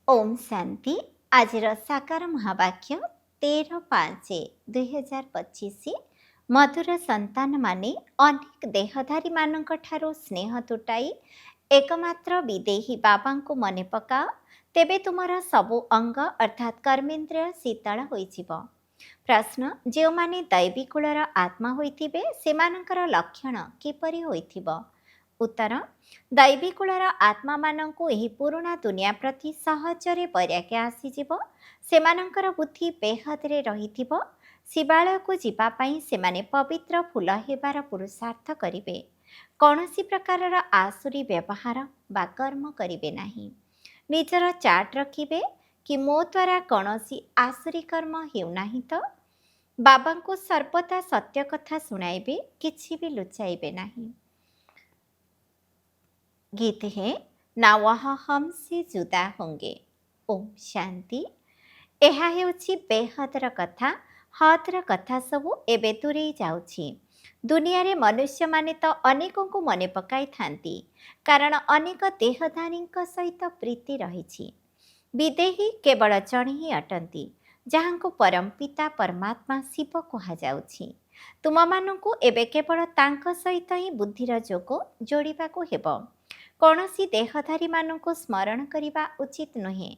ओम शांति। आज साकार महावाक्य 13/5/2025। मधुर संतान माने अनेक देहधारी मानक ठारो स्नेह तुटाई एकमात्र विदेही बाबा को मने पकाओ, तेबे तुमर सबु अंग अर्थात कर्मेन्द्रिय शीतल होइजिब। प्रश्न, जो माने दैवी कुलर आत्मा होइथिबे सेमानंकर लक्षण किपरि होइथिब? उत्तर, दैवी कुलर आत्मा मानंकु एही पुरुणा दुनिया प्रति सहजरे वैराग्य आसीजिब। सेमानंकर बुद्धि बेहदरे रहिथिब। शिवालय को जीवा पई सेमाने पवित्र फूल हेबार पुरुषार्थ करिवे। कौनसी प्रकारर आसुरी व्यवहार बा कर्म करिवे नाही। निजर चार्ट रखिबे कि मो द्वारा कौनसी आसुरी कर्म हेउनाही तो। बाबा को सर्वदा सत्य कथा सुनाइबे, किछि भी लुचाइबे नाही। गीत है ना वह हमसे जुदा होंगे। ओम शांति। ଏହା ହେଉଛି ବେହଦର କଥା। ହଦର କଥା ସବୁ ଏବେ ଦୂରେଇ ଯାଉଛି। ଦୁନିଆରେ ମନୁଷ୍ୟମାନେ ତ ଅନେକଙ୍କୁ ମନେ ପକାଇଥାନ୍ତି, କାରଣ ଅନେକ ଦେହଧାରୀଙ୍କ ସହିତ ପ୍ରୀତି ରହିଛି। ବିଦେହୀ କେବଳ ଜଣେ ହିଁ ଅଟନ୍ତି, ଯାହାଙ୍କୁ ପରମ ପିତା ପରମାତ୍ମା ଶିବ କୁହାଯାଉଛି। ତୁମମାନଙ୍କୁ ଏବେ କେବଳ ତାଙ୍କ ସହିତ ହିଁ ବୁଦ୍ଧିର ଯୋଗ ଯୋଡ଼ିବାକୁ ହେବ। କୌଣସି ଦେହଧାରୀମାନଙ୍କୁ ସ୍ମରଣ କରିବା ଉଚିତ ନୁହେଁ।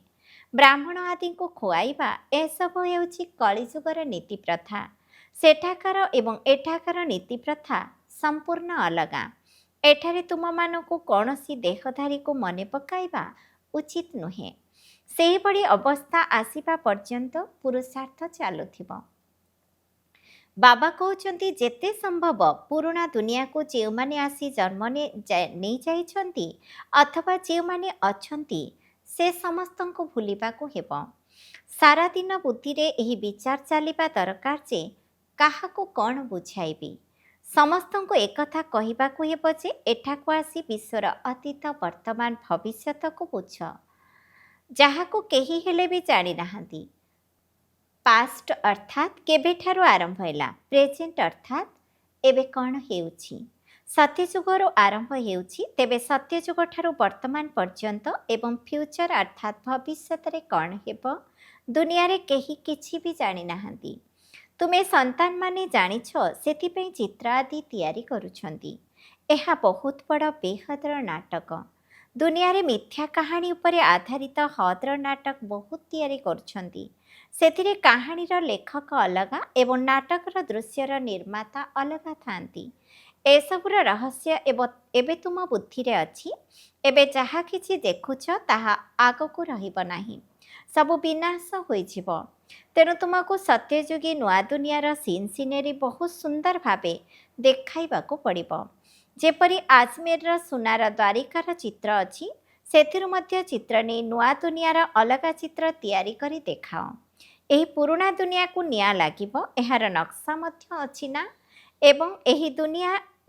ବ୍ରାହ୍ମଣ ଆଦିଙ୍କୁ ଖୁଆଇବା ଏସବୁ ହେଉଛି କଳିଯୁଗର ନୀତି ପ୍ରଥା। ସେଠାକାର ଏବଂ ଏଠାକାର ନୀତି ପ୍ରଥା ସମ୍ପୂର୍ଣ୍ଣ ଅଲଗା। ଏଠାରେ ତୁମମାନଙ୍କୁ କୌଣସି ଦେହଧାରୀକୁ ମନେ ପକାଇବା ଉଚିତ ନୁହେଁ। ସେହିଭଳି ଅବସ୍ଥା ଆସିବା ପର୍ଯ୍ୟନ୍ତ ପୁରୁଷାର୍ଥ ଚାଲୁଥିବ। ବାବା କହୁଛନ୍ତି, ଯେତେ ସମ୍ଭବ ପୁରୁଣା ଦୁନିଆକୁ ଯେଉଁମାନେ ଆସି ଜନ୍ମ ନେଇଯାଇଛନ୍ତି ଅଥବା ଯେଉଁମାନେ ଅଛନ୍ତି ସେ ସମସ୍ତଙ୍କୁ ଭୁଲିବାକୁ ହେବ। ସାରାଦିନ ବୁଦ୍ଧିରେ ଏହି ବିଚାର ଚାଲିବା ଦରକାର ଯେ କାହାକୁ କ'ଣ ବୁଝାଇବି। ସମସ୍ତଙ୍କୁ ଏକଥା କହିବାକୁ ହେବ ଯେ ଏଠାକୁ ଆସି ବିଶ୍ୱର ଅତୀତ ବର୍ତ୍ତମାନ ଭବିଷ୍ୟତକୁ ବୁଝ, ଯାହାକୁ କେହି ହେଲେ ବି ଜାଣିନାହାନ୍ତି। ପାଷ୍ଟ ଅର୍ଥାତ୍ କେବେଠାରୁ ଆରମ୍ଭ ହେଲା, ପ୍ରେଜେଣ୍ଟ ଅର୍ଥାତ୍ ଏବେ କ'ଣ ହେଉଛି। ସତ୍ୟଯୁଗରୁ ଆରମ୍ଭ ହେଉଛି, ତେବେ ସତ୍ୟଯୁଗଠାରୁ ବର୍ତ୍ତମାନ ପର୍ଯ୍ୟନ୍ତ ଏବଂ ଫ୍ୟୁଚର ଅର୍ଥାତ୍ ଭବିଷ୍ୟତରେ କ'ଣ ହେବ ଦୁନିଆରେ କେହି କିଛି ବି ଜାଣିନାହାନ୍ତି। ତୁମେ ସନ୍ତାନମାନେ ଜାଣିଛ, ସେଥିପାଇଁ ଚିତ୍ର ଆଦି ତିଆରି କରୁଛନ୍ତି। ଏହା ବହୁତ ବଡ଼ ବେହଦର ନାଟକ। ଦୁନିଆରେ ମିଥ୍ୟା କାହାଣୀ ଉପରେ ଆଧାରିତ ହଦର ନାଟକ ବହୁତ ତିଆରି କରୁଛନ୍ତି। ସେଥିରେ କାହାଣୀର ଲେଖକ ଅଲଗା ଏବଂ ନାଟକର ଦୃଶ୍ୟର ନିର୍ମାତା ଅଲଗା ଥାନ୍ତି। ଏସବୁର ରହସ୍ୟ ଏବେ ତୁମ ବୁଦ୍ଧିରେ ଅଛି। ଏବେ ଯାହା କିଛି ଦେଖୁଛ ତାହା ଆଗକୁ ରହିବ ନାହିଁ, ସବୁ ବିନାଶ ହୋଇଯିବ। ତେଣୁ ତୁମକୁ ସତ୍ୟଯୁଗୀ ନୂଆ ଦୁନିଆର ସିନେରୀ ବହୁତ ସୁନ୍ଦର ଭାବେ ଦେଖାଇବାକୁ ପଡ଼ିବ। ଯେପରି ଆଜମେରର ସୁନାର ଦ୍ୱାରିକାର ଚିତ୍ର ଅଛି, ସେଥିରୁ ମଧ୍ୟ ଚିତ୍ର ନେଇ ନୂଆ ଦୁନିଆର ଅଲଗା ଚିତ୍ର ତିଆରି କରି ଦେଖାଅ। ଏହି ପୁରୁଣା ଦୁନିଆକୁ ନିଆଁ ଲାଗିବ, ଏହାର ନକ୍ସା ମଧ୍ୟ ଅଛି ନା? ଏବଂ ଏହି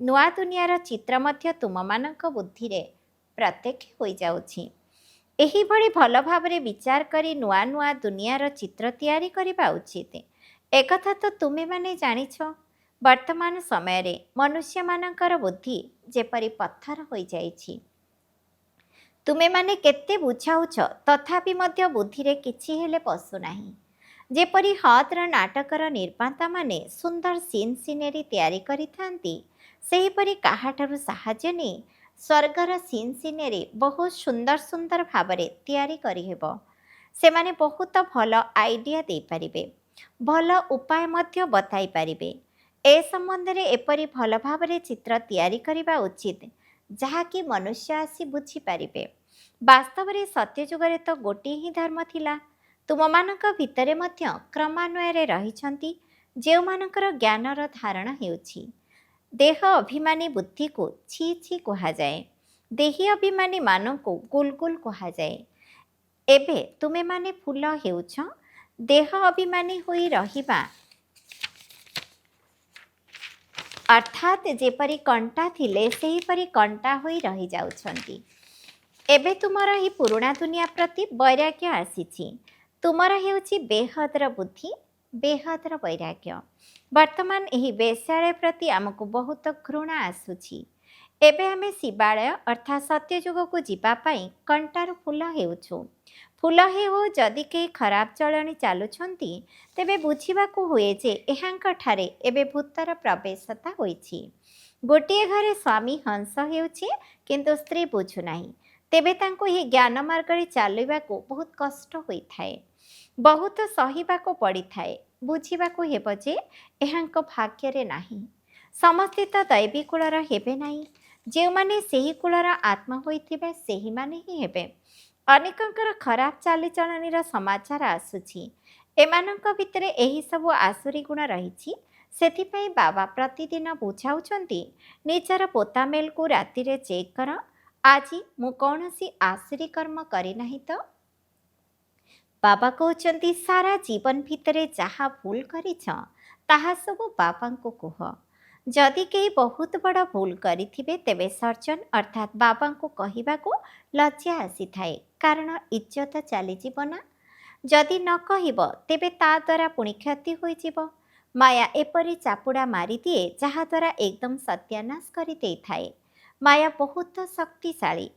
ନୂଆ ଦୁନିଆର ଚିତ୍ର ମଧ୍ୟ ତୁମମାନଙ୍କ ବୁଦ୍ଧିରେ ପ୍ରତ୍ୟକ୍ଷ ହୋଇଯାଉଛି। ଏହିଭଳି ଭଲ ଭାବରେ ବିଚାର କରି ନୂଆ ନୂଆ ଦୁନିଆର ଚିତ୍ର ତିଆରି କରିବା ଉଚିତ। ଏକଥା ତ ତୁମେମାନେ ଜାଣିଛ, ବର୍ତ୍ତମାନ ସମୟରେ ମନୁଷ୍ୟମାନଙ୍କର ବୁଦ୍ଧି ଯେପରି ପଥର ହୋଇଯାଇଛି। ତୁମେମାନେ କେତେ ବୁଝାଉଛ, ତଥାପି ମଧ୍ୟ ବୁଦ୍ଧିରେ କିଛି ହେଲେ ପଶୁନାହିଁ। ଯେପରି ହଦର ନାଟକର ନିର୍ମାତାମାନେ ସୁନ୍ଦର ସିନେରୀ ତିଆରି କରିଥାନ୍ତି, ସେହିପରି କାହାଠାରୁ ସାହାଯ୍ୟ ନେଇ ସ୍ୱର୍ଗର ସିନେରୀ ବହୁତ ସୁନ୍ଦର ସୁନ୍ଦର ଭାବରେ ତିଆରି କରିହେବ। ସେମାନେ ବହୁତ ଭଲ ଆଇଡ଼ିଆ ଦେଇପାରିବେ, ଭଲ ଉପାୟ ମଧ୍ୟ ବତାଇ ପାରିବେ। ଏ ସମ୍ବନ୍ଧରେ ଏପରି ଭଲ ଭାବରେ ଚିତ୍ର ତିଆରି କରିବା ଉଚିତ, ଯାହାକି ମନୁଷ୍ୟ ଆସି ବୁଝିପାରିବେ। ବାସ୍ତବରେ ସତ୍ୟଯୁଗରେ ତ ଗୋଟିଏ ହିଁ ଧର୍ମ ଥିଲା। ତୁମମାନଙ୍କ ଭିତରେ ମଧ୍ୟ କ୍ରମାନ୍ୱୟରେ ରହିଛନ୍ତି ଯେଉଁମାନଙ୍କର ଜ୍ଞାନର ଧାରଣ ହେଉଛି। ଦେହ ଅଭିମାନୀ ବୁଦ୍ଧିକୁ ଛି ଛି କୁହାଯାଏ, ଦେହୀ ଅଭିମାନୀ ମାନଙ୍କୁ ଗୁଲଗୁଲ କୁହାଯାଏ। ଏବେ ତୁମେମାନେ ଫୁଲ ହେଉଛ। ଦେହ ଅଭିମାନୀ ହୋଇ ରହିବା ଅର୍ଥାତ୍ ଯେପରି କଣ୍ଟା ଥିଲେ ସେହିପରି କଣ୍ଟା ହୋଇ ରହିଯାଉଛନ୍ତି। ଏବେ ତୁମର ଏହି ପୁରୁଣା ଦୁନିଆ ପ୍ରତି ବୈରାଗ୍ୟ ଆସିଛି। ତୁମର ହେଉଛି ବେହଦର ବୁଦ୍ଧି, ବେହଦର ବୈରାଗ୍ୟ। ବର୍ତ୍ତମାନ ଏହି ବେଶ୍ୟାଳୟ ପ୍ରତି ଆମକୁ ବହୁତ ଘୃଣା ଆସୁଛି। ଏବେ ଆମେ ଶିବାଳୟ ଅର୍ଥାତ୍ ସତ୍ୟଯୁଗକୁ ଯିବା ପାଇଁ କଣ୍ଟାରୁ ଫୁଲ ହେଉଛୁ। ଫୁଲ ହେଉ ଯଦି କେହି ଖରାପ ଚଳଣି ଚାଲୁଛନ୍ତି ତେବେ ବୁଝିବାକୁ ହୁଏ ଯେ ଏହାଙ୍କଠାରେ ଏବେ ଭୂତର ପ୍ରବେଶତା ହୋଇଛି। ଗୋଟିଏ ଘରେ ସ୍ୱାମୀ ହଂସ ହେଉଛି କିନ୍ତୁ ସ୍ତ୍ରୀ ବୁଝୁନାହିଁ, ତେବେ ତାଙ୍କୁ ଏହି ଜ୍ଞାନ ମାର୍ଗରେ ଚାଲିବାକୁ ବହୁତ କଷ୍ଟ ହୋଇଥାଏ, ବହୁତ ସହିବାକୁ ପଡ଼ିଥାଏ। ବୁଝିବାକୁ ହେବ ଯେ ଏହାଙ୍କ ଭାଗ୍ୟରେ ନାହିଁ। ସମସ୍ତେ ତ ଦୈବୀ କୂଳର ହେବେ ନାହିଁ। ଯେଉଁମାନେ ସେହି କୂଳର ଆତ୍ମା ହୋଇଥିବେ ସେହିମାନେ ହିଁ ହେବେ। ଅନେକଙ୍କର ଖରାପ ଚାଲିଚଳଣିର ସମାଚାର ଆସୁଛି। ଏମାନଙ୍କ ଭିତରେ ଏହିସବୁ ଆସୁରୀ ଗୁଣ ରହିଛି। ସେଥିପାଇଁ ବାବା ପ୍ରତିଦିନ ବୁଝାଉଛନ୍ତି, ନିଜର ପୋତାମେଲକୁ ରାତିରେ ଚେକ୍ କର। ଆଜି ମୁଁ କୌଣସି ଆସୁରୀ କର୍ମ କରିନାହିଁ ତ? ବାବା କହୁଛନ୍ତି, ସାରା ଜୀବନ ଭିତରେ ଯାହା ଭୁଲ କରିଛ ତାହା ସବୁ ବାବାଙ୍କୁ କୁହ। ଯଦି କେହି ବହୁତ ବଡ଼ ଭୁଲ କରିଥିବେ ତେବେ ସର୍ଜନ ଅର୍ଥାତ୍ ବାବାଙ୍କୁ କହିବାକୁ ଲଜ୍ଜା ଆସିଥାଏ, କାରଣ ଇଜ୍ଜତ ଚାଲିଯିବ ନା। ଯଦି ନ କହିବ ତେବେ ତା ଦ୍ୱାରା ପୁଣି କ୍ଷତି ହୋଇଯିବ। ମାୟା ଏପରି ଚାପୁଡ଼ା ମାରିଦିଏ ଯାହାଦ୍ୱାରା ଏକଦମ ସତ୍ୟାନାଶ କରିଦେଇଥାଏ। ମାୟା ବହୁତ ଶକ୍ତିଶାଳୀ।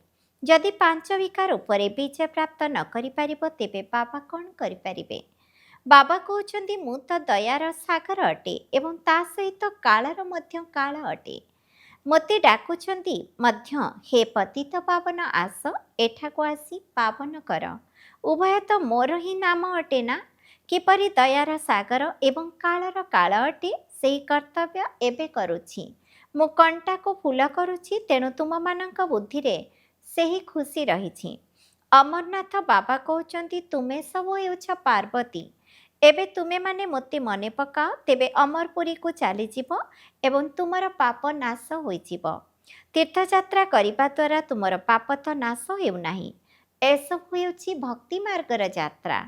ଯଦି ପାଞ୍ଚ ବିକାର ଉପରେ ବିଜୟ ପ୍ରାପ୍ତ ନ କରିପାରିବ ତେବେ ବାବା କ'ଣ କରିପାରିବେ? ବାବା କହୁଛନ୍ତି, ମୁଁ ତ ଦୟାର ସାଗର ଅଟେ ଏବଂ ତା ସହିତ କାଳର ମଧ୍ୟ କାଳ ଅଟେ। ମୋତେ ଡାକୁଛନ୍ତି ମଧ୍ୟ, ହେ ପତିତ ପାବନ ଆସ, ଏଠାକୁ ଆସି ପାବନ କର। ଉଭୟ ତ ମୋର ହିଁ ନାମ ଅଟେ ନା। କିପରି ଦୟାର ସାଗର ଏବଂ କାଳର କାଳ ଅଟେ ସେହି କର୍ତ୍ତବ୍ୟ ଏବେ କରୁଛି। ମୁଁ କଣ୍ଟାକୁ ଫୁଲ କରୁଛି, ତେଣୁ ତୁମମାନଙ୍କ ବୁଦ୍ଧିରେ ସେହି ଖୁସି ରହିଛି। ଅମରନାଥ ବାବା କହୁଛନ୍ତି, ତୁମେ ସବୁ ହେଉଛ ପାର୍ବତୀ। ଏବେ ତୁମେମାନେ ମୋତେ ମନେ ପକାଅ, ତେବେ ଅମରପୁରୀକୁ ଚାଲିଯିବ ଏବଂ ତୁମର ପାପ ନାଶ ହୋଇଯିବ। ତୀର୍ଥଯାତ୍ରା କରିବା ଦ୍ୱାରା ତୁମର ପାପ ତ ନାଶ ହେଉନାହିଁ। ଏସବୁ ହେଉଛି ଭକ୍ତି ମାର୍ଗର ଯାତ୍ରା।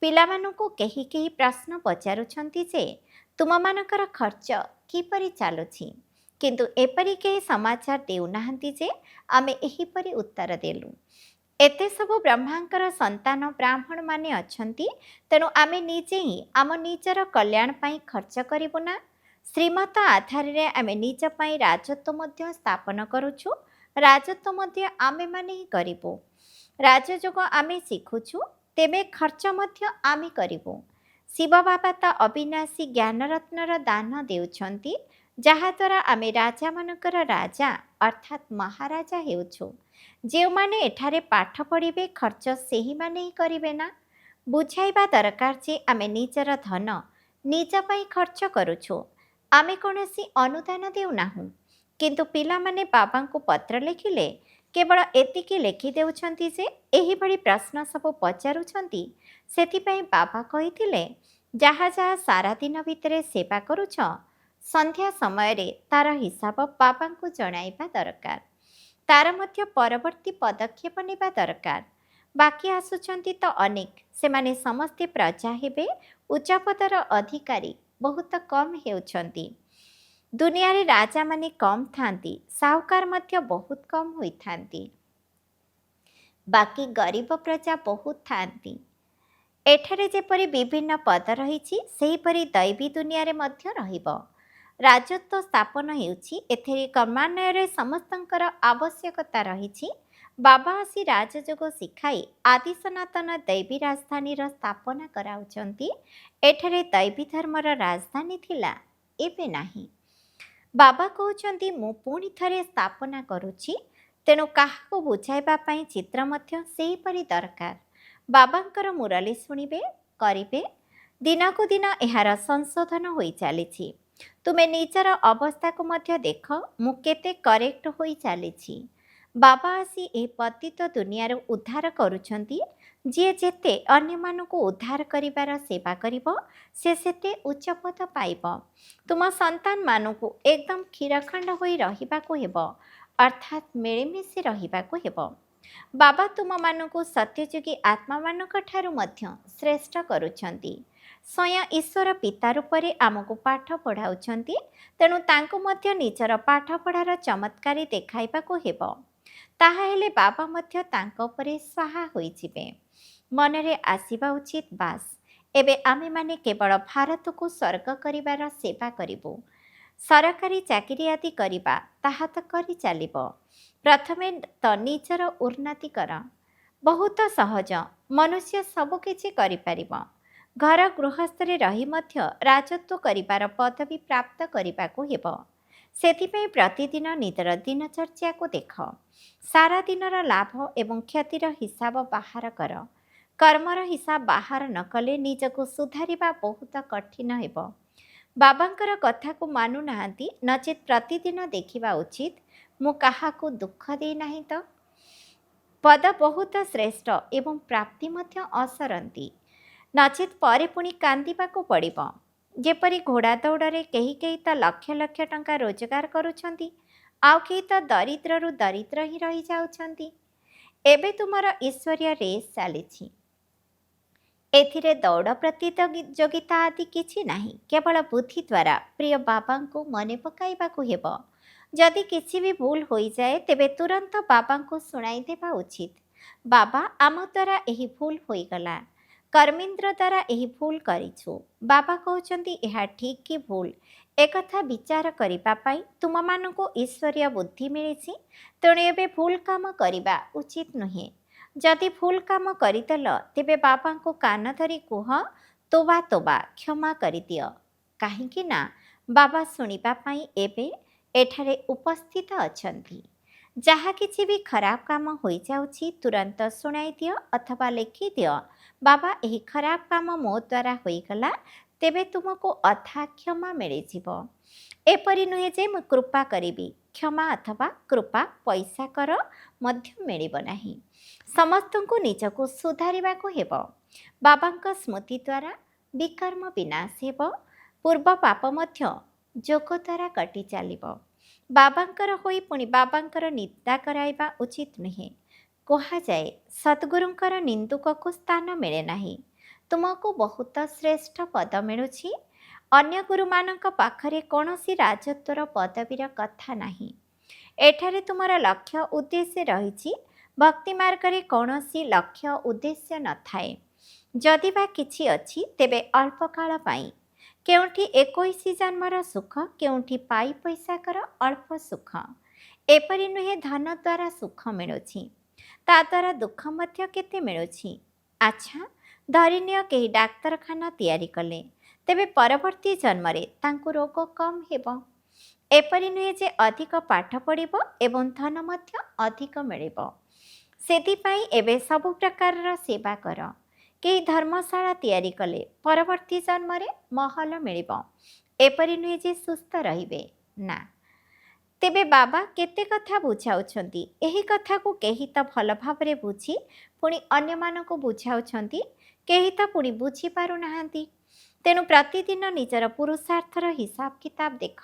ପିଲାମାନଙ୍କୁ କେହି କେହି ପ୍ରଶ୍ନ ପଚାରୁଛନ୍ତି ଯେ ତୁମମାନଙ୍କର ଖର୍ଚ୍ଚ କିପରି ଚାଲୁଛି, କିନ୍ତୁ ଏପରି କେହି ସମାଚାର ଦେଉନାହାନ୍ତି ଯେ ଆମେ ଏହିପରି ଉତ୍ତର ଦେଲୁ। ଏତେ ସବୁ ବ୍ରହ୍ମାଙ୍କର ସନ୍ତାନ ବ୍ରାହ୍ମଣମାନେ ଅଛନ୍ତି, ତେଣୁ ଆମେ ନିଜେ ହିଁ ଆମ ନିଜର କଲ୍ୟାଣ ପାଇଁ ଖର୍ଚ୍ଚ କରିବୁ ନା। ଶ୍ରୀମତ ଆଧାରରେ ଆମେ ନିଜ ପାଇଁ ରାଜତ୍ୱ ମଧ୍ୟ ସ୍ଥାପନ କରୁଛୁ। ରାଜତ୍ୱ ମଧ୍ୟ ଆମେମାନେ ହିଁ କରିବୁ। ରାଜଯୋଗ ଆମେ ଶିଖୁଛୁ, ତେବେ ଖର୍ଚ୍ଚ ମଧ୍ୟ ଆମେ କରିବୁ। ଶିବ ବାବା ତ ଅବିନାଶୀ ଜ୍ଞାନରତ୍ନର ଦାନ ଦେଉଛନ୍ତି, ଯାହାଦ୍ୱାରା ଆମେ ରାଜାମାନଙ୍କର ରାଜା ଅର୍ଥାତ୍ ମହାରାଜା ହେଉଛୁ। ଯେଉଁମାନେ ଏଠାରେ ପାଠ ପଢ଼ିବେ ଖର୍ଚ୍ଚ ସେହିମାନେ ହିଁ କରିବେ ନା। ବୁଝାଇବା ଦରକାର ଯେ ଆମେ ନିଜର ଧନ ନିଜ ପାଇଁ ଖର୍ଚ୍ଚ କରୁଛୁ, ଆମେ କୌଣସି ଅନୁଦାନ ଦେଉନାହୁଁ। କିନ୍ତୁ ପିଲାମାନେ ବାବାଙ୍କୁ ପତ୍ର ଲେଖିଲେ କେବଳ ଏତିକି ଲେଖି ଦେଉଛନ୍ତି ଯେ ଏହିଭଳି ପ୍ରଶ୍ନ ସବୁ ପଚାରୁଛନ୍ତି। ସେଥିପାଇଁ ବାବା କହିଥିଲେ, ଯାହା ଯାହା ସାରା ଦିନ ଭିତରେ ସେବା କରୁଛ, ସନ୍ଧ୍ୟା ସମୟରେ ତାର ହିସାବ ବାବାଙ୍କୁ ଜଣାଇବା ଦରକାର। ତାର ମଧ୍ୟ ପରବର୍ତ୍ତୀ ପଦକ୍ଷେପ ନେବା ଦରକାର। ବାକି ଆସୁଛନ୍ତି ତ ଅନେକ, ସେମାନେ ସମସ୍ତେ ପ୍ରଜା ହେବେ। ଉଚ୍ଚପଦର ଅଧିକାରୀ ବହୁତ କମ୍ ହେଉଛନ୍ତି। ଦୁନିଆରେ ରାଜାମାନେ କମ୍ ଥାନ୍ତି, ସାହୁକାର ମଧ୍ୟ ବହୁତ କମ୍ ହୋଇଥାନ୍ତି। ବାକି ଗରିବ ପ୍ରଜା ବହୁତ ଥାନ୍ତି। ଏଠାରେ ଯେପରି ବିଭିନ୍ନ ପଦ ରହିଛି, ସେହିପରି ଦୈବୀ ଦୁନିଆରେ ମଧ୍ୟ ରହିବ। ରାଜତ୍ୱ ସ୍ଥାପନ ହେଉଛି, ଏଥିରେ କ୍ରମାନ୍ୱୟରେ ସମସ୍ତଙ୍କର ଆବଶ୍ୟକତା ରହିଛି। ବାବା ଆସି ରାଜଯୋଗ ଶିଖାଇ ଆଦି ସନାତନ ଦୈବୀ ରାଜଧାନୀର ସ୍ଥାପନା କରାଉଛନ୍ତି। ଏଠାରେ ଦୈବୀ ଧର୍ମର ରାଜଧାନୀ ଥିଲା, ଏବେ ନାହିଁ। ବାବା କହୁଛନ୍ତି, ମୁଁ ପୁଣି ଥରେ ସ୍ଥାପନା କରୁଛି, ତେଣୁ କାହାକୁ ବୁଝାଇବା ପାଇଁ ଚିତ୍ର ମଧ୍ୟ ସେହିପରି ଦରକାର। ବାବାଙ୍କର ମୁରଲି ଶୁଣିବେ, କରିବେ। ଦିନକୁ ଦିନ ଏହାର ସଂଶୋଧନ ହୋଇ ଚାଲିଛି। ତୁମେ ନିଜର ଅବସ୍ଥାକୁ ମଧ୍ୟ ଦେଖ, ମୁଁ କେତେ କରେକ୍ଟ ହୋଇ ଚାଲିଛି। ବାବା ଆସି ଏହି ପତିତ ଦୁନିଆରୁ ଉଦ୍ଧାର କରୁଛନ୍ତି। ଯିଏ ଯେତେ ଅନ୍ୟମାନଙ୍କୁ ଉଦ୍ଧାର କରିବାର ସେବା କରିବ, ସେ ସେତେ ଉଚ୍ଚପଦ ପାଇବ। ତୁମ ସନ୍ତାନମାନଙ୍କୁ ଏକଦମ କ୍ଷୀରଖଣ୍ଡ ହୋଇ ରହିବାକୁ ହେବ, ଅର୍ଥାତ୍ ମିଳିମିଶି ରହିବାକୁ ହେବ। ବାବା ତୁମମାନଙ୍କୁ ସତ୍ୟଯୁଗୀ ଆତ୍ମାମାନଙ୍କ ଠାରୁ ମଧ୍ୟ ଶ୍ରେଷ୍ଠ କରୁଛନ୍ତି। ସ୍ୱୟଂ ଈଶ୍ୱର ପିତା ରୂପରେ ଆମକୁ ପାଠ ପଢ଼ାଉଛନ୍ତି, ତେଣୁ ତାଙ୍କୁ ମଧ୍ୟ ନିଜର ପାଠପଢ଼ାର ଚମତ୍କାରୀ ଦେଖାଇବାକୁ ହେବ। ତାହା ହେଲେ ବାବା ମଧ୍ୟ ତାଙ୍କ ଉପରେ ସ୍ୱାହା ହୋଇଯିବେ। ମନରେ ଆସିବା ଉଚିତ, ବାସ୍ ଏବେ ଆମେମାନେ କେବଳ ଭାରତକୁ ସ୍ୱର୍ଗ କରିବାର ସେବା କରିବୁ। ସରକାରୀ ଚାକିରି ଆଦି କରିବା, ତାହା ତ କରି ଚାଲିବ। ପ୍ରଥମେ ତ ନିଜର ଉନ୍ନତି କର। ବହୁତ ସହଜ। ମନୁଷ୍ୟ ସବୁକିଛି କରିପାରିବ। ଘର ଗୃହସ୍ଥରେ ରହି ମଧ୍ୟ ରାଜତ୍ୱ କରିବାର ପଦବୀ ପ୍ରାପ୍ତ କରିବାକୁ ହେବ। ସେଥିପାଇଁ ପ୍ରତିଦିନ ନିଜର ଦିନଚର୍ଯ୍ୟାକୁ ଦେଖ। ସାରା ଦିନର ଲାଭ ଏବଂ କ୍ଷତିର ହିସାବ ବାହାର କର। କର୍ମର ହିସାବ ବାହାର ନ କଲେ ନିଜକୁ ସୁଧାରିବା ବହୁତ କଠିନ ହେବ। ବାବାଙ୍କର କଥାକୁ ମାନୁନାହାନ୍ତି, ନଚେତ୍ ପ୍ରତିଦିନ ଦେଖିବା ଉଚିତ ମୁଁ କାହାକୁ ଦୁଃଖ ଦେଇନାହିଁ ତ। ପଦ ବହୁତ ଶ୍ରେଷ୍ଠ ଏବଂ ପ୍ରାପ୍ତି ମଧ୍ୟ ଅସରନ୍ତି, ନଚେତ୍ ପରେ ପୁଣି କାନ୍ଦିବାକୁ ପଡ଼ିବ। ଯେପରି ଘୋଡ଼ା ଦୌଡ଼ରେ କେହି କେହି ତ ଲକ୍ଷ ଲକ୍ଷ ଟଙ୍କା ରୋଜଗାର କରୁଛନ୍ତି, ଆଉ କେହି ତ ଦରିଦ୍ରରୁ ଦରିଦ୍ର ହିଁ ରହିଯାଉଛନ୍ତି। ଏବେ ତୁମର ଈଶ୍ୱରୀୟ ରେସ୍ ଚାଲିଛି। ଏଥିରେ ଦୌଡ଼ ପ୍ରତିଯୋଗିତା ଆଦି କିଛି ନାହିଁ। କେବଳ ବୁଦ୍ଧି ଦ୍ୱାରା ପ୍ରିୟ ବାବାଙ୍କୁ ମନେ ପକାଇବାକୁ ହେବ। ଯଦି କିଛି ବି ଭୁଲ ହୋଇଯାଏ ତେବେ ତୁରନ୍ତ ବାବାଙ୍କୁ ଶୁଣାଇ ଦେବା ଉଚିତ। ବାବା, ଆମ ଦ୍ୱାରା ଏହି ଭୁଲ ହୋଇଗଲା। କର୍ମେନ୍ଦ୍ର ଦ୍ୱାରା ଏହି ଭୁଲ କରିଛୁ। ବାବା କହୁଛନ୍ତି ଏହା ଠିକ୍ କି ଭୁଲ, ଏକଥା ବିଚାର କରିବା ପାଇଁ ତୁମମାନଙ୍କୁ ଈଶ୍ୱରୀୟ ବୁଦ୍ଧି ମିଳିଛି। ତେଣୁ ଏବେ ଭୁଲ କାମ କରିବା ଉଚିତ ନୁହେଁ। ଯଦି ଭୁଲ କାମ କରିଦେଲ ତେବେ ବାବାଙ୍କୁ କାନ ଧରି କୁହ, ତୋବା ତୋବା, କ୍ଷମା କରିଦିଅ। କାହିଁକି ନା ବାବା ଶୁଣିବା ପାଇଁ ଏବେ ଏଠାରେ ଉପସ୍ଥିତ ଅଛନ୍ତି। ଯାହା କିଛି ବି ଖରାପ କାମ ହୋଇଯାଉଛି ତୁରନ୍ତ ଶୁଣାଇ ଦିଅ ଅଥବା ଲେଖିଦିଅ, ବାବା ଏହି ଖରାପ କାମ ମୋ ଦ୍ୱାରା ହୋଇଗଲା, ତେବେ ତୁମକୁ ଅଧା କ୍ଷମା ମିଳିଯିବ। ଏପରି ନୁହେଁ ଯେ ମୁଁ କୃପା କରିବି। କ୍ଷମା ଅଥବା କୃପା ପଇସା କର ମଧ୍ୟ ମିଳିବ ନାହିଁ। ସମସ୍ତଙ୍କୁ ନିଜକୁ ସୁଧାରିବାକୁ ହେବ। ବାବାଙ୍କ ସ୍ମୃତି ଦ୍ୱାରା ବିକର୍ମ ବିନାଶ ହେବ। ପୂର୍ବ ପାପ ମଧ୍ୟ ଯୋଗ ଦ୍ୱାରା କଟି ଚାଲିବ। ବାବାଙ୍କର ହୋଇ ପୁଣି ବାବାଙ୍କର ନିନ୍ଦା କରାଇବା ଉଚିତ ନୁହେଁ। କୁହାଯାଏ ସଦ୍ଗୁରୁଙ୍କର ନିନ୍ଦୁକକୁ ସ୍ଥାନ ମିଳେ ନାହିଁ। ତୁମକୁ ବହୁତ ଶ୍ରେଷ୍ଠ ପଦ ମିଳୁଛି। ଅନ୍ୟ ଗୁରୁମାନଙ୍କ ପାଖରେ କୌଣସି ରାଜତ୍ୱର ପଦବୀର କଥା ନାହିଁ। ଏଠାରେ ତୁମର ଲକ୍ଷ୍ୟ ଉଦ୍ଦେଶ୍ୟ ରହିଛି। ଭକ୍ତି ମାର୍ଗରେ କୌଣସି ଲକ୍ଷ୍ୟ ଉଦ୍ଦେଶ୍ୟ ନଥାଏ। ଯଦି ବା କିଛି ଅଛି ତେବେ ଅଳ୍ପ କାଳ ପାଇଁ। କେଉଁଠି 21 ଜନ୍ମର ସୁଖ, କେଉଁଠି ପାଇ ପଇସାକର ଅଳ୍ପ ସୁଖ। ଏପରି ନୁହେଁ ଧନ ଦ୍ୱାରା ସୁଖ ମିଳୁଛି, ତା ଦ୍ୱାରା ଦୁଃଖ ମଧ୍ୟ କେତେ ମିଳୁଛି। ଆଚ୍ଛା, ଧରିନିଅ କେହି ଡାକ୍ତରଖାନା ତିଆରି କଲେ, ତେବେ ପରବର୍ତ୍ତୀ ଜନ୍ମରେ ତାଙ୍କୁ ରୋଗ କମ୍ ହେବ। ଏପରି ନୁହେଁ ଯେ ଅଧିକ ପାଠ ପଢ଼ିବ ଏବଂ ଧନ ମଧ୍ୟ ଅଧିକ ମିଳିବ। ସେଥିପାଇଁ ଏବେ ସବୁ ପ୍ରକାରର ସେବା କର। କେହି ଧର୍ମଶାଳା ତିଆରି କଲେ, ପରବର୍ତ୍ତୀ ଜନ୍ମରେ ମହଲ ମିଳିବ। ଏପରି ନୁହେଁ ଯେ ସୁସ୍ଥ ରହିବେ, ନା। ତେବେ ବାବା କେତେ କଥା ବୁଝାଉଛନ୍ତି। ଏହି କଥାକୁ କେହି ତ ଭଲ ଭାବରେ ବୁଝି ପୁଣି ଅନ୍ୟମାନଙ୍କୁ ବୁଝାଉଛନ୍ତି, କେହି ତ ପୁଣି ବୁଝିପାରୁନାହାନ୍ତି। ତେଣୁ ପ୍ରତିଦିନ ନିଜର ପୁରୁଷାର୍ଥର ହିସାବ କିତାବ ଦେଖ।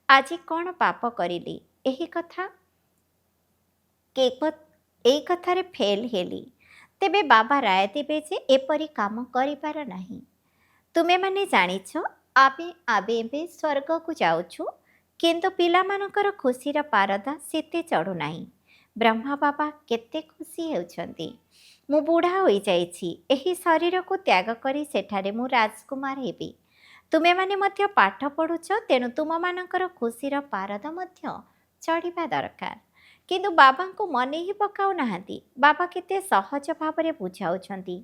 ଆଜି କ'ଣ ପାପ କରିଲି, ଏହି କଥାରେ ଫେଲ୍ ହେଲି, ତେବେ ବାବା ରାୟ ଦେବେ ଯେ ଏପରି କାମ କରିବାର ନାହିଁ। ତୁମେମାନେ ଜାଣିଛ ଆମେ ଏବେ ସ୍ୱର୍ଗକୁ ଯାଉଛୁ, କିନ୍ତୁ ପିଲାମାନଙ୍କର ଖୁସିର ପାରଦ ସେତେ ଚଢ଼ୁନାହିଁ। ବ୍ରହ୍ମା ବାବା କେତେ ଖୁସି ହେଉଛନ୍ତି। ମୁଁ ବୁଢ଼ା ହୋଇଯାଇଛି, ଏହି ଶରୀରକୁ ତ୍ୟାଗ କରି ସେଠାରେ ମୁଁ ରାଜକୁମାର ହେବି। ତୁମେମାନେ ମଧ୍ୟ ପାଠ ପଢ଼ୁଛ, ତେଣୁ ତୁମମାନଙ୍କର ଖୁସିର ପାରଦ ମଧ୍ୟ ଚଢ଼ିବା ଦରକାର। କିନ୍ତୁ ବାବାଙ୍କୁ ମନେ ହିଁ ପକାଉନାହାନ୍ତି। ବାବା କେତେ ସହଜ ଭାବରେ ବୁଝାଉଛନ୍ତି।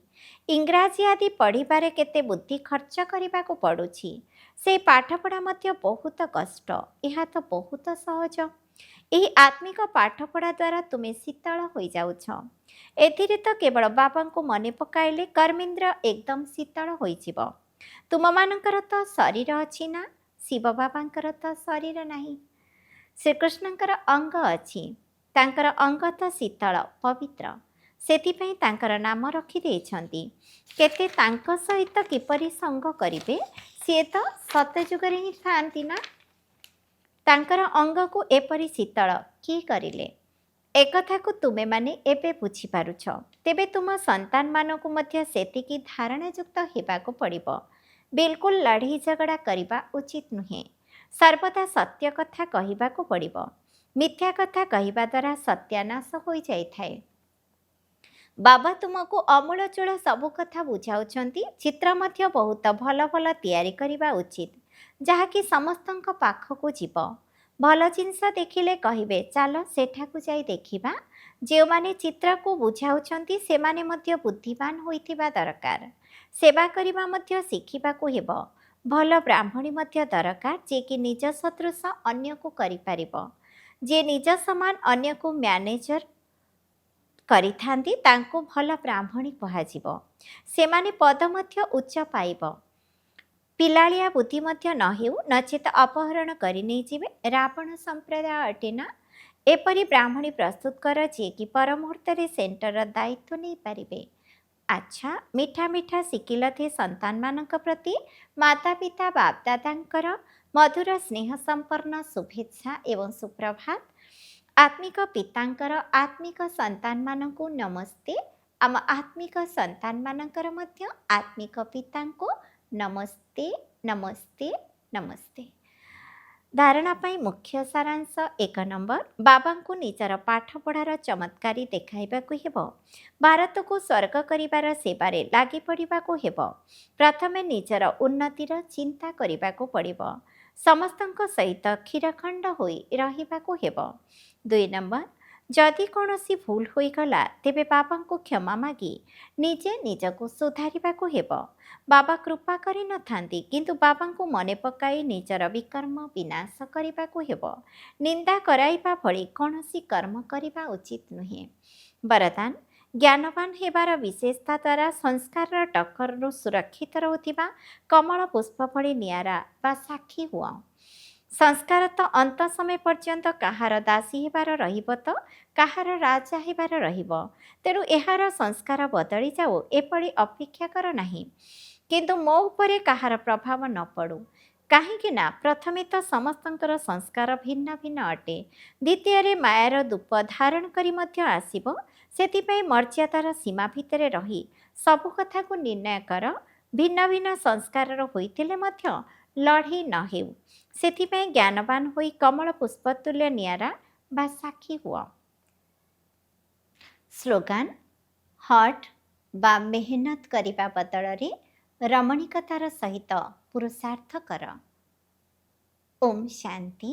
ଇଂରାଜୀ ଆଦି ପଢ଼ିବାରେ କେତେ ବୁଦ୍ଧି ଖର୍ଚ୍ଚ କରିବାକୁ ପଡ଼ୁଛି। ସେହି ପାଠପଢ଼ା ମଧ୍ୟ ବହୁତ କଷ୍ଟ। ଏହା ତ ବହୁତ ସହଜ। ଏହି ଆତ୍ମିକ ପାଠପଢ଼ା ଦ୍ୱାରା ତୁମେ ଶୀତଳ ହୋଇଯାଉଛ। ଏଥିରେ ତ କେବଳ ବାବାଙ୍କୁ ମନେ ପକାଇଲେ କର୍ମେନ୍ଦ୍ର ଏକଦମ ଶୀତଳ ହୋଇଯିବ। ତୁମମାନଙ୍କର ତ ଶରୀର ଅଛି ନା, ଶିବ ବାବାଙ୍କର ତ ଶରୀର ନାହିଁ। ଶ୍ରୀକୃଷ୍ଣଙ୍କର ଅଙ୍ଗ ଅଛି, ତାଙ୍କର ଅଙ୍ଗ ତ ଶୀତଳ ପବିତ୍ର। ସେଥିପାଇଁ ତାଙ୍କର ନାମ ରଖିଦେଇଛନ୍ତି। କେତେ ତାଙ୍କ ସହିତ କିପରି ସଙ୍ଗ କରିବେ, ସିଏ ତ ସତଯୁଗରେ ହିଁ ଥାଆନ୍ତି ନା। ତାଙ୍କର ଅଙ୍ଗକୁ ଏପରି ଶୀତଳ କିଏ କରିଲେ? ଏକଥାକୁ ତୁମେମାନେ ଏବେ ବୁଝିପାରୁଛ। ତେବେ ତୁମ ସନ୍ତାନମାନଙ୍କୁ ମଧ୍ୟ ସେତିକି ଧାରଣାଯୁକ୍ତ ହେବାକୁ ପଡ଼ିବ। ବିଲକୁଲ ଲଢ଼େଇ ଝଗଡ଼ା କରିବା ଉଚିତ ନୁହେଁ। ସର୍ବଦା ସତ୍ୟ କଥା କହିବାକୁ ପଡ଼ିବ। ମିଥ୍ୟା କଥା କହିବା ଦ୍ୱାରା ସତ୍ୟାନାଶ ହୋଇଯାଇଥାଏ। ବାବା ତୁମକୁ ଅମୂଳଚୂଳ ସବୁ କଥା ବୁଝାଉଛନ୍ତି। ଚିତ୍ର ମଧ୍ୟ ବହୁତ ଭଲ ଭଲ ତିଆରି କରିବା ଉଚିତ, ଯାହାକି ସମସ୍ତଙ୍କ ପାଖକୁ ଯିବ। ଭଲ ଜିନିଷ ଦେଖିଲେ କହିବେ ଚାଲ ସେଠାକୁ ଯାଇ ଦେଖିବା। ଯେଉଁମାନେ ଚିତ୍ରକୁ ବୁଝାଉଛନ୍ତି ସେମାନେ ମଧ୍ୟ ବୁଦ୍ଧିମାନ ହୋଇଥିବା ଦରକାର। ସେବା କରିବା ମଧ୍ୟ ଶିଖିବାକୁ ହେବ। ଭଲ ବ୍ରାହ୍ମଣୀ ମଧ୍ୟ ଦରକାର ଯିଏକି ନିଜ ସଦୃଶ ଅନ୍ୟକୁ କରିପାରିବ। ଯିଏ ନିଜ ସମାନ ଅନ୍ୟକୁ ମ୍ୟାନେଜର କରିଥାନ୍ତି ତାଙ୍କୁ ଭଲ ବ୍ରାହ୍ମଣୀ କୁହାଯିବ। ସେମାନେ ପଦ ମଧ୍ୟ ଉଚ୍ଚ ପାଇବ। ପିଲାଳିଆ ବୁଦ୍ଧି ମଧ୍ୟ ନ ହେଉ, ନଚେତ ଅପହରଣ କରି ନେଇଯିବେ। ରାବଣ ସମ୍ପ୍ରଦାୟ ଅଟେ ନା। ଏପରି ବ୍ରାହ୍ମଣୀ ପ୍ରସ୍ତୁତ କର ଯିଏକି ପରମୁହୂର୍ତ୍ତରେ ସେଣ୍ଟରର ଦାୟିତ୍ୱ ନେଇପାରିବେ। ଆଚ୍ଛା, ମିଠା ମିଠା ଶିଖିଲଥେ ସନ୍ତାନମାନଙ୍କ ପ୍ରତି ମାତା ପିତା ବାପଦାଦାଙ୍କର ମଧୁର ସ୍ନେହ ସମ୍ପନ୍ନ ଶୁଭେଚ୍ଛା ଏବଂ ସୁପ୍ରଭାତ। ଆତ୍ମିକ ପିତାଙ୍କର ଆତ୍ମିକ ସନ୍ତାନମାନଙ୍କୁ ନମସ୍ତେ। ଆମ ଆତ୍ମିକ ସନ୍ତାନମାନଙ୍କର ମଧ୍ୟ ଆତ୍ମିକ ପିତାଙ୍କୁ ନମସ୍ତେ ନମସ୍ତେ ନମସ୍ତେ। ଧାରଣା ପାଇଁ ମୁଖ୍ୟ ସାରାଂଶ 1 ନମ୍ବର, ବାବାଙ୍କୁ ନିଜର ପାଠପଢ଼ାର ଚମତ୍କାରୀ ଦେଖାଇବାକୁ ହେବ। ଭାରତକୁ ସ୍ୱର୍ଗ କରିବାର ସେବାରେ ଲାଗି ପଡ଼ିବାକୁ ହେବ। ପ୍ରଥମେ ନିଜର ଉନ୍ନତିର ଚିନ୍ତା କରିବାକୁ ପଡ଼ିବ। ସମସ୍ତଙ୍କ ସହିତ କ୍ଷୀରଖଣ୍ଡ ହୋଇ ରହିବାକୁ ହେବ। 2 ନମ୍ବର, ଯଦି କୌଣସି ଭୁଲ ହୋଇଗଲା ତେବେ ବାବାଙ୍କୁ କ୍ଷମା ମାଗି ନିଜେ ନିଜକୁ ସୁଧାରିବାକୁ ହେବ। ବାବା କୃପା କରିନଥାନ୍ତି, କିନ୍ତୁ ବାବାଙ୍କୁ ମନେ ପକାଇ ନିଜର ବିକର୍ମ ବିନାଶ କରିବାକୁ ହେବ। ନିନ୍ଦା କରାଇବା ଭଳି କୌଣସି କର୍ମ କରିବା ଉଚିତ ନୁହେଁ। ବରଦାନ, ଜ୍ଞାନବାନ ହେବାର ବିଶେଷତା ଦ୍ୱାରା ସଂସ୍କାରର ଟକ୍କରରୁ ସୁରକ୍ଷିତ ରହୁଥିବା କମଳ ପୁଷ୍ପ ଭଳି ନିଆରା ବା ସାକ୍ଷୀ ହୁଅ। ସଂସ୍କାର ତ ଅନ୍ତ ସମୟ ପର୍ଯ୍ୟନ୍ତ କାହାର ଦାସୀ ହେବାର ରହିବ ତ କାହାର ରାଜା ହେବାର ରହିବ। ତେଣୁ ଏହାର ସଂସ୍କାର ବଦଳି ଯାଉ ଏପରି ଅପେକ୍ଷା କର ନାହିଁ। କିନ୍ତୁ ମୋ ଉପରେ କାହାର ପ୍ରଭାବ ନ ପଡ଼ୁ। କାହିଁକି ନା ପ୍ରଥମେ ତ ସମସ୍ତଙ୍କର ସଂସ୍କାର ଭିନ୍ନ ଭିନ୍ନ ଅଟେ। ଦ୍ୱିତୀୟରେ ମାୟାର ଧୂପ ଧାରଣ କରି ମଧ୍ୟ ଆସିବ। ସେଥିପାଇଁ ମର୍ଯ୍ୟାଦାର ସୀମା ଭିତରେ ରହି ସବୁ କଥାକୁ ନିର୍ଣ୍ଣୟ କର। ଭିନ୍ନ ଭିନ୍ନ ସଂସ୍କାରର ହୋଇଥିଲେ ମଧ୍ୟ ଲଢ଼େଇ ନ ହେଉ। ସେଥିପାଇଁ ଜ୍ଞାନବାନ ହୋଇ କମଳ ପୁଷ୍ପତୁଲ୍ୟ ନିଆରା ବା ସାକ୍ଷୀ ହୁଅ। ସ୍ଲୋଗାନ, ହଟ୍ ବା ମେହନତ କରିବା ବଦଳରେ ରମଣୀକତାର ସହିତ ପୁରୁଷାର୍ଥ କର। ଓମ୍ ଶାନ୍ତି।